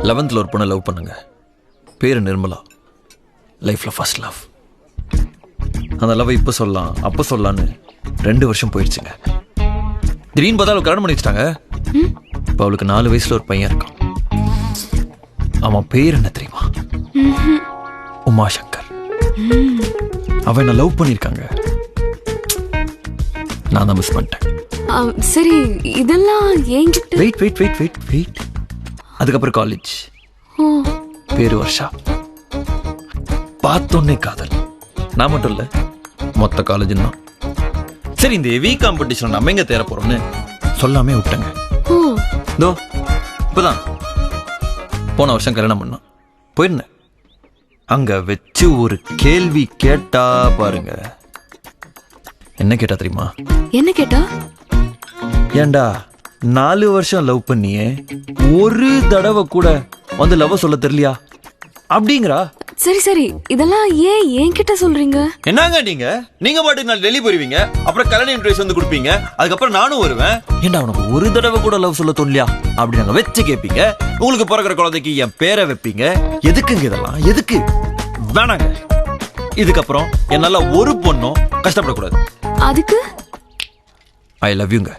11th ஒரு பொண்ணை love பண்ணுங்க. பேரு நிர்மலா. லைஃப்ல ஃபர்ஸ்ட் லவ். அந்த லவ் இப்போ சொல்லலாம் அப்போ சொல்லலான்னு 2 வருஷம் போயிடுச்சுங்க. திடீர்னு பார்த்தா அவளுக்கு கல்யாணம் பண்ணி வச்சிட்டாங்க. இப்போ அவளுக்கு 4 வயசுல ஒரு பையன் இருக்கான். அவன் பேர் என்ன தெரியுமா? உமாசங்கர். அவன் என்ன லவ் பண்ணியிருக்காங்க. நான் தான் மிஸ் பண்ணிட்டேன். சரி, இதெல்லாம் என்கிட்ட. Wait wait wait wait wait அதுக்கப்புறம் காலேஜ். பேரு வருஷா. பார்த்தோன்னே காதல். நான் மட்டும் இல்ல, மொத்த காலேஜ் தான். சரி, இந்த ஹெவி காம்படிஷன் நம்ம எங்க தேர போறோம்னு சொல்லாமே விட்டங்க. இதோ இப்பதான் போன வருஷம் கல்யாணம் பண்ணோம். போயிருந்தேன். அங்க வச்சு ஒரு கேள்வி கேட்டா பாருங்க. என்ன கேட்டா தெரியுமா? என்ன கேட்டா? ஏண்டா 4 வருஷம் லவ் பண்ணியே ஒரு தடவை கூட வந்து லவ் சொல்ல தெரியலையா அப்படிங்கிறா. சரி சரி, இதெல்லாம் ஏன் என்கிட்ட சொல்றீங்க? என்னங்க நீங்க பாட்டுக்கு நான் டெல்லி போயிருவீங்க, அப்புறம் கல்யாண இன்டர்வியூஸ் வந்து கொடுப்பீங்க, அதுக்கப்புறம் நானும் வருவேன். ஏண்டா உனக்கு ஒரு தடவை கூட லவ் சொல்ல தோணலையா அப்படி நாங்க வச்சு கேட்பீங்க. உங்களுக்கு பிறகுற குழந்தைக்கு என் பேரை வைப்பீங்க. எதுக்குங்க இதெல்லாம்? எதுக்கு? வேணாங்க. இதுக்கப்புறம் என்னால ஒரு பொண்ணும் கஷ்டப்படக்கூடாது. அதுக்கு ஐ லவ் யூங்க.